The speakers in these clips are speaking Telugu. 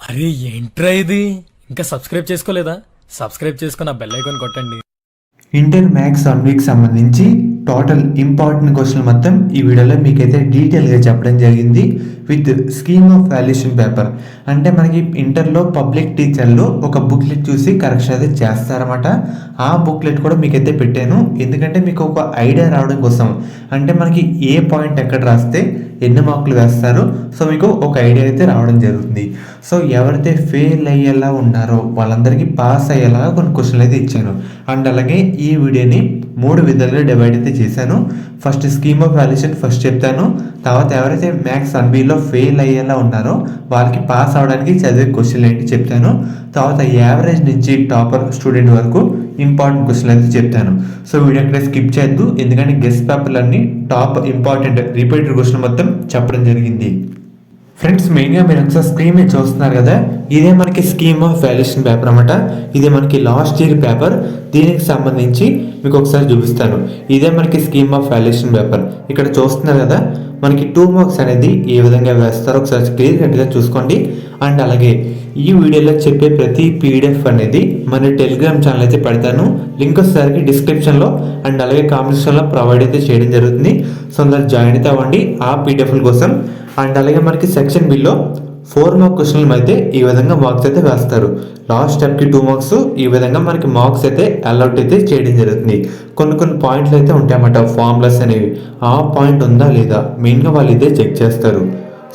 అరే ఏంట్రా ఇది? ఇంకా సబ్స్క్రైబ్ చేసుకోలేదా? సబ్స్క్రైబ్ చేసుకుని ఆ బెల్ ఐకాన్ కొట్టండి. ఇంటర్ మ్యాథ్స్ 1 వీక్ సంబంధించి టోటల్ ఇంపార్టెంట్ క్వశ్చన్ మొత్తం ఈ వీడియోలో మీకైతే డీటెయిల్గా చెప్పడం జరిగింది with scheme of valuation paper. అంటే మనకి ఇంటర్లో పబ్లిక్ టీచర్లు ఒక బుక్లెట్ చూసి కరెక్షన్ అయితే చేస్తారన్నమాట. ఆ బుక్లెట్ కూడా మీకైతే పెట్టాను, ఎందుకంటే మీకు ఒక ఐడియా రావడం కోసం. అంటే మనకి ఏ పాయింట్ ఎక్కడ రాస్తే ఎన్ని మార్కులు వేస్తారు, సో మీకు ఒక ఐడియా అయితే రావడం జరుగుతుంది. సో ఎవరైతే ఫెయిల్ అయ్యేలా ఉన్నారో వాళ్ళందరికీ పాస్ అయ్యేలాగా కొన్ని క్వశ్చన్లు అయితే ఇచ్చాను. అండ్ అలాగే ఈ వీడియోని 3 విధాలుగా డివైడ్ అయితే చేశాను. First scheme of valuation first చెప్తాను, తర్వాత ఎవరైతే మ్యాథ్స్ 1Bలో ఫెయిల్ అయ్యేలా ఉన్నారో వాళ్ళకి పాస్ అవడానికి చదివే క్వశ్చన్లు ఏంటి చెప్తాను. తర్వాత యావరేజ్ నుంచి టాపర్ స్టూడెంట్ వరకు ఇంపార్టెంట్ క్వశ్చన్లు అయితే చెప్తాను. సో వీడియో అక్కడ స్కిప్ చేయొద్దు, ఎందుకంటే గెస్ట్ పేపర్లన్నీ టాప్ ఇంపార్టెంట్ రిపీటెడ్ క్వశ్చన్ మొత్తం చెప్పడం జరిగింది. ఫ్రెండ్స్, మెయిన్గా మీరు ఒకసారి స్క్రీన్ మీద చూస్తున్నారు కదా, ఇదే మనకి స్కీమ్ ఆఫ్ వాల్యుయేషన్ పేపర్ అనమాట. ఇది మనకి లాస్ట్ ఇయర్ పేపర్. దీనికి సంబంధించి మీకు ఒకసారి చూపిస్తాను. ఇదే మనకి స్కీమ్ ఆఫ్ వాల్యుయేషన్ పేపర్. ఇక్కడ చూస్తున్నారు కదా, మనకి 2 మార్క్స్ అనేది ఏ విధంగా వేస్తారో ఒకసారి క్లియర్ కట్గా చూసుకోండి. అండ్ అలాగే ఈ వీడియోలో చెప్పే ప్రతి పీడిఎఫ్ అనేది మన టెలిగ్రామ్ ఛానల్ అయితే పెడతాను. లింక్ వచ్చేసరికి డిస్క్రిప్షన్లో అండ్ అలాగే కామెంట్స్లో ప్రొవైడ్ అయితే చేయడం జరుగుతుంది. సో అందరు జాయిన్ అయితే అవ్వండి ఆ పీడిఎఫ్ల కోసం. అండ్ అలాగే మనకి సెక్షన్ బిలో 4 మార్క్ క్వశ్చన్లు అయితే ఈ విధంగా మార్క్స్ అయితే వేస్తారు. లాస్ట్ స్టెప్కి 2 మార్క్స్ ఈ విధంగా మనకి మార్క్స్ అయితే అలౌట్ అయితే చేయడం జరుగుతుంది. కొన్ని పాయింట్లు అయితే ఉంటాయన్నమాట, ఫార్ములాస్ అనేవి. ఆ పాయింట్ ఉందా లేదా మెయిన్గా వాళ్ళు ఇదే చెక్ చేస్తారు.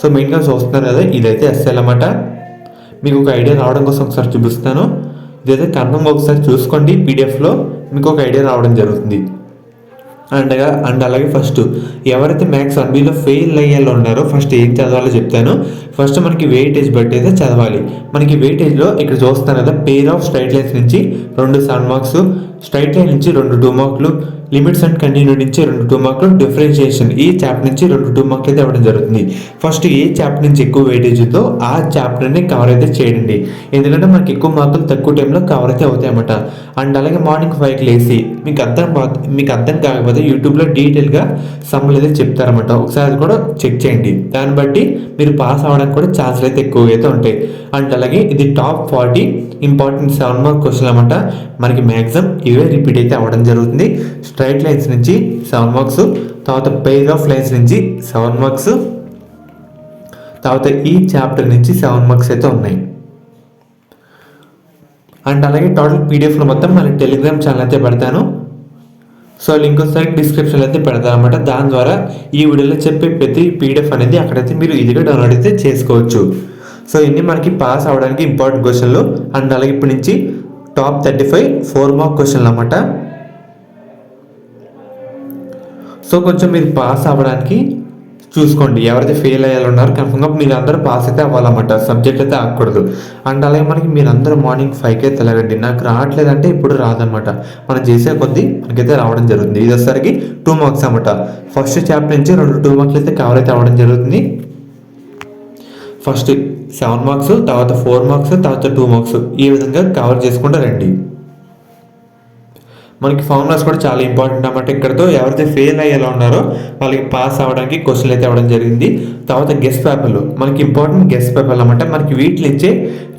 సో మెయిన్గా చూస్తున్నారు కదా, ఇదైతే ఎస్ఎల్ అన్నమాట. మీకు ఒక ఐడియా రావడం కోసం ఒకసారి చూపిస్తాను. ఇదైతే కన్ఫర్మ్గా ఒకసారి చూసుకోండి, పీడిఎఫ్లో మీకు ఒక ఐడియా రావడం జరుగుతుంది. అండ్ అలాగే ఫస్ట్ ఎవరైతే మ్యాథ్స్ 1Bలో ఫెయిల్ అయ్యేలా ఉన్నారో ఫస్ట్ ఏం చదవాలో చెప్తాను. ఫస్ట్ మనకి వెయిటేజ్ బట్టి అయితే చదవాలి. మనకి వెయిటేజ్లో ఇక్కడ చూస్తాను కదా, పేర్ ఆఫ్ స్ట్రైట్ లైన్స్ నుంచి 2 7 మార్క్స్, స్ట్రైట్ లైన్ నుంచి 2 2 మార్కులు, లిమిట్స్ అండ్ కంటిన్యూ నుంచి 2 2 మార్కులు, డిఫరెన్షియేషన్ ఈ చాప్టర్ నుంచి 2 2 మార్కులు అయితే ఇవ్వడం జరుగుతుంది. ఫస్ట్ ఏ చాప్టర్ నుంచి ఎక్కువ వెయిటేజ్ ఉందో ఆ చాప్టర్ని కవర్ అయితే చేయండి, ఎందుకంటే మనకి ఎక్కువ మార్కులు తక్కువ టైంలో కవర్ అయితే అవుతాయి అన్నమాట. అండ్ అలాగే మార్నింగ్ 5కి లేసి మీకు అర్థం కాకపోతే యూట్యూబ్లో డీటెయిల్గా సమ్ములు అయితే చెప్తారన్నమాట. ఒకసారి అది కూడా చెక్ చేయండి, దాన్ని బట్టి మీరు పాస్ అవ్వడానికి కూడా ఛాన్సులు అయితే ఎక్కువగా అయితే ఉంటాయి. అండ్ అలాగే ఇది టాప్ 40 ఇంపార్టెంట్ 7 మార్క్ క్వశ్చన్ అనమాట. మనకి మ్యాక్సిమం ఇవే రిపీట్ అయితే అవ్వడం జరుగుతుంది. స్ట్రైట్ లైన్స్ నుంచి 7 మార్క్స్, తర్వాత పెయిర్ ఆఫ్ లైన్స్ నుంచి 7 మార్క్స్, తర్వాత ఈ చాప్టర్ నుంచి 7 మార్క్స్ అయితే ఉన్నాయి. అండ్ అలాగే టోటల్ పీడిఎఫ్లో మొత్తం మన టెలిగ్రామ్ ఛానల్ అయితే పెడతాను. సో లింక్ వచ్చేసరికి డిస్క్రిప్షన్లో అయితే పెడతాను అనమాట. దాని ద్వారా ఈ వీడియోలో చెప్పే ప్రతి పీడిఎఫ్ అనేది అక్కడైతే మీరు ఈజీగా డౌన్లోడ్ అయితే చేసుకోవచ్చు. సో ఇన్ని మనకి పాస్ అవ్వడానికి ఇంపార్టెంట్ క్వశ్చన్లు. అండ్ అలాగే ఇప్పటి నుంచి టాప్ 35 4 మార్క్ క్వశ్చన్లు అన్నమాట. సో కొంచెం మీరు పాస్ అవ్వడానికి చూసుకోండి. ఎవరైతే ఫెయిల్ అయ్యాలో ఉన్నారో కన్ఫర్మ్గా మీరు అందరూ పాస్ అయితే అవ్వాలన్నమాట, సబ్జెక్ట్ అయితే ఆగకూడదు. అండ్ అలాగే మనకి మీరందరూ మార్నింగ్ 5కి అయితే వెళ్ళగండి. నాకు రావట్లేదంటే ఇప్పుడు రాదనమాట, మనం చేసే కొద్దీ మనకైతే రావడం జరుగుతుంది. ఇది వచ్చేసరికి 2 మార్క్స్ అన్నమాట. ఫస్ట్ చాప్టర్ నుంచి 2 2 మార్క్లు అయితే కవర్ అయితే అవ్వడం జరుగుతుంది. ఫస్ట్ 7 మార్క్స్, తర్వాత 4 మార్క్స్, తర్వాత 2 మార్క్స్ ఈ విధంగా కవర్ చేసుకుంటూ రండి. మనకి ఫార్ములాస్ కూడా చాలా ఇంపార్టెంట్ అన్నమాట. ఇక్కడతో ఎవరైతే ఫెయిల్ అయ్యేలా ఉన్నారో వాళ్ళకి పాస్ అవ్వడానికి క్వశ్చన్లు అయితే అవ్వడం జరిగింది. తర్వాత గెస్ట్ పేపర్లు మనకి ఇంపార్టెంట్ గెస్ట్ పేపర్లు అన్నమాట. మనకి వీటి నుంచే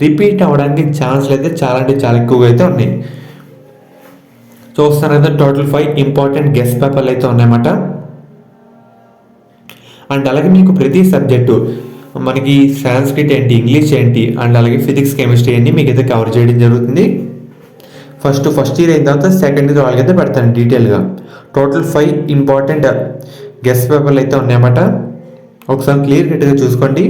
రిపీట్ అవ్వడానికి ఛాన్స్లు అయితే చాలా అంటే చాలా ఎక్కువగా అయితే ఉన్నాయి. చూస్తున్నారు కదా, టోటల్ 5 ఇంపార్టెంట్ గెస్ట్ పేపర్లు అయితే ఉన్నాయన్నమాట. అండ్ అలాగే మీకు ప్రతి సబ్జెక్టు మనకి సాంస్క్రిట్ ఏంటి, ఇంగ్లీష్ ఏంటి, అండ్ అలాగే ఫిజిక్స్ కెమిస్ట్రీ అన్ని మీకు అయితే కవర్ చేయడం జరుగుతుంది. ఫస్ట్ ఇయర్ అయిన తర్వాత సెకండ్ ఇయర్ వాళ్ళకైతే పెడతాను డీటెయిల్గా. టోటల్ 5 ఇంపార్టెంట్ గెస్ట్ పేపర్లు అయితే ఉన్నాయన్నమాట. ఒకసారి క్లియర్ కట్గా చూసుకోండి.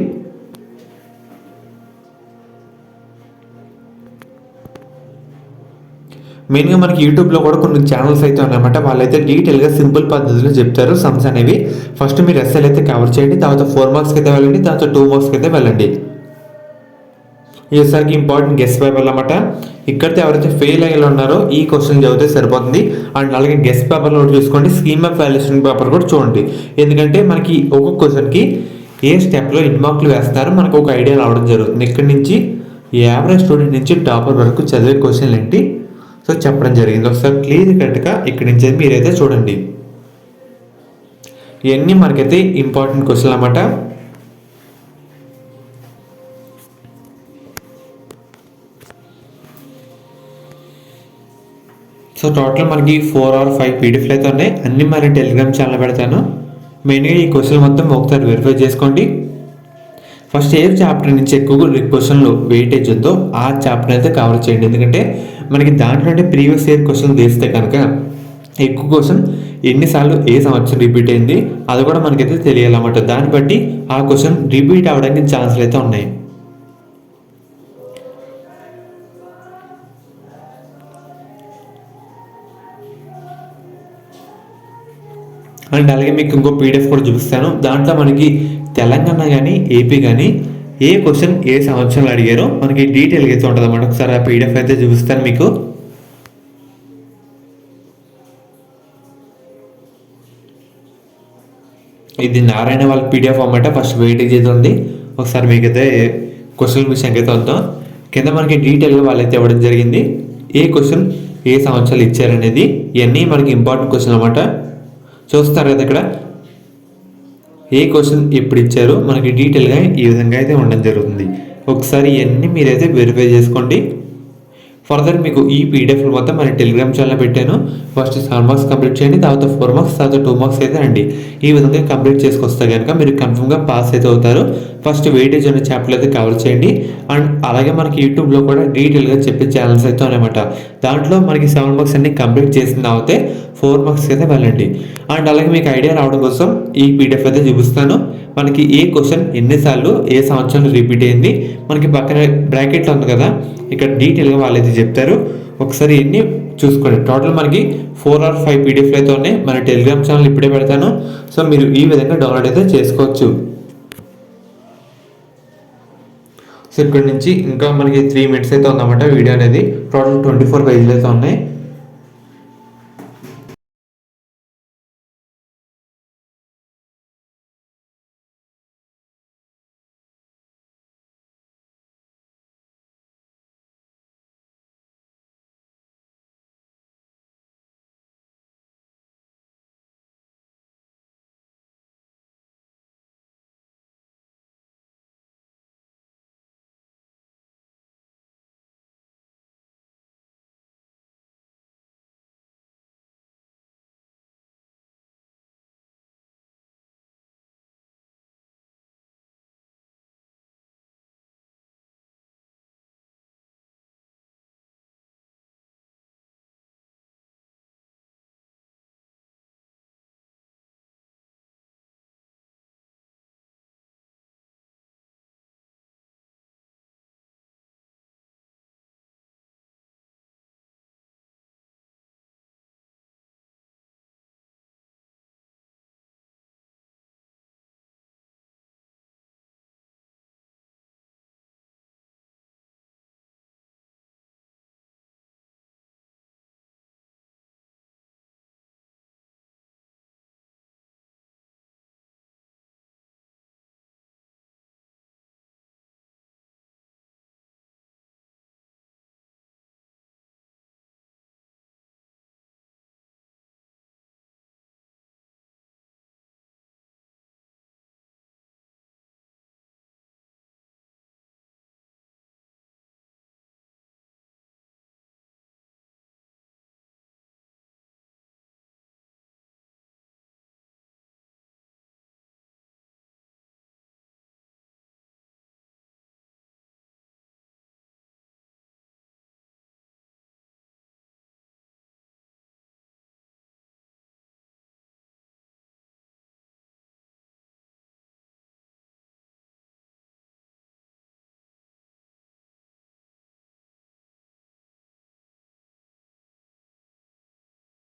మెయిన్గా మనకి యూట్యూబ్లో కూడా కొన్ని ఛానల్స్ అయితే ఉన్నాయన్నమాట. వాళ్ళైతే డీటెయిల్గా సింపుల్ పద్ధతిలో చెప్తారు సమ్స్ అనేవి. ఫస్ట్ మీరు ఎస్ఎల్ అయితే కవర్ చేయండి, తర్వాత 4 మార్క్స్కి అయితే వెళ్ళండి, తర్వాత 2 మార్క్స్కి అయితే వెళ్ళండి. ఈసారికి ఇంపార్టెంట్ గెస్ట్ పేపర్లు అన్నమాట. ఇక్కడితో ఎవరైతే ఫెయిల్ అయ్యేలా ఉన్నారో ఈ క్వశ్చన్ చదివితే సరిపోతుంది. అండ్ అలాగే గెస్ట్ పేపర్లో చూసుకోండి, స్కీమ్ ఆఫ్ వాల్యుయేషన్ పేపర్ కూడా చూడండి, ఎందుకంటే మనకి ఒక్కొక్క క్వశ్చన్కి ఏ స్టెప్లో ఎన్ని మార్కులు వేస్తారో మనకు ఒక ఐడియా రావడం జరుగుతుంది. ఇక్కడ నుంచి యావరేజ్ స్టూడెంట్ నుంచి టాపర్ వరకు చదివే క్వశ్చన్లు ఏంటి సో చెప్పడం జరిగింది. ఒకసారి క్లియర్ కట్గా ఇక్కడి నుంచి మీరైతే చూడండి. ఇవన్నీ మనకైతే ఇంపార్టెంట్ క్వశ్చన్లు అన్నమాట. సో టోటల్ మనకి 4 or 5 పీడిఎఫ్లు అయితే ఉన్నాయి. అన్నీ మన టెలిగ్రామ్ ఛానల్ పెడతాను. మెయిన్గా ఈ క్వశ్చన్ మొత్తం ఒకసారి వెరిఫై చేసుకోండి. ఫస్ట్ ఏ చాప్టర్ నుంచి ఎక్కువ క్వశ్చన్లు వెయిటేజ్ ఉందో ఆ చాప్టర్ అయితే కవర్ చేయండి. ఎందుకంటే మనకి దాంట్లో ప్రీవియస్ ఇయర్ క్వశ్చన్ తీస్తే కనుక ఎక్కువ క్వశ్చన్ ఎన్నిసార్లు ఏ సంవత్సరం రిపీట్ అయింది అది కూడా మనకైతే తెలియాలన్నమాట. దాన్ని బట్టి ఆ క్వశ్చన్ రిపీట్ అవ్వడానికి ఛాన్సులు అయితే ఉన్నాయి. అండ్ అలాగే మీకు ఇంకో పీడిఎఫ్ కూడా చూపిస్తాను. దాంట్లో మనకి తెలంగాణ కానీ ఏపీ కానీ ఏ క్వశ్చన్ ఏ సంవత్సరంలో అడిగారో మనకి డీటెయిల్గా అయితే ఉంటుంది అన్నమాట. ఒకసారి ఆ పీడిఎఫ్ అయితే చూపిస్తాను మీకు. ఇది నారాయణ వాళ్ళ పీడిఎఫ్ అన్నమాట. ఫస్ట్ వెయిటేజ్ అయితే ఉంది. ఒకసారి మీకైతే క్వశ్చన్ విషయానికి అయితే వద్దాం. కింద మనకి డీటెయిల్గా వాళ్ళైతే ఇవ్వడం జరిగింది. ఏ క్వశ్చన్ ఏ సంవత్సరాలు ఇచ్చారనేది ఇవన్నీ మనకి ఇంపార్టెంట్ క్వశ్చన్ అన్నమాట. చూస్తారు కదా ఇక్కడ ఏ క్వశ్చన్ ఎప్పుడు ఇచ్చారో మనకి డీటెయిల్గా ఈ విధంగా అయితే ఉండడం జరుగుతుంది. ఒకసారి ఇవన్నీ మీరైతే వెరిఫై చేసుకోండి. ఫర్దర్ మీకు ఈ పీడిఎఫ్ మొత్తం మన టెలిగ్రామ్ ఛానల్ పెట్టాను. ఫస్ట్ 7 మార్క్స్ కంప్లీట్ చేయండి, తర్వాత 4 మార్క్స్, తర్వాత 2 మార్క్స్ అయితే రండి. ఈ విధంగా కంప్లీట్ చేసుకొస్తే కనుక మీరు కన్ఫర్మ్గా పాస్ అయితే అవుతారు. ఫస్ట్ వెయిటేజ్ అనే చాప్టర్ అయితే కవర్ చేయండి. అండ్ అలాగే మనకి యూట్యూబ్లో కూడా డీటెయిల్గా చెప్పే ఛానల్స్ అయితే ఉన్నాయన్నమాట. దాంట్లో మనకి 7 మార్క్స్ అన్ని కంప్లీట్ చేసిన తర్వాత 4 మార్క్స్ అయితే వెళ్ళండి. అండ్ అలాగే మీకు ఐడియా రావడం కోసం ఈ పీడిఎఫ్ అయితే చూపిస్తాను. మనకి ఏ క్వశ్చన్ ఎన్నిసార్లు ఏ సంవత్సరంలో రిపీట్ అయింది మనకి పక్కన బ్రాకెట్లో ఉంది కదా, ఇక్కడ డీటెయిల్గా వాళ్ళైతే చెప్తారు. ఒకసారి ఎన్ని చూసుకోండి. టోటల్ మనకి 4 or 5 పీడిఎఫ్లు అయితే ఉన్నాయి. మన టెలిగ్రామ్ ఛానల్ ఇప్పుడే పెడతాను. సో మీరు ఈ విధంగా డౌన్లోడ్ అయితే చేసుకోవచ్చు. సో ఇక్కడ నుంచి ఇంకా మనకి 3 minutes అయితే ఉందన్నమాట వీడియో అనేది. టోటల్ 24 పేజీలు అయితే ఉన్నాయి.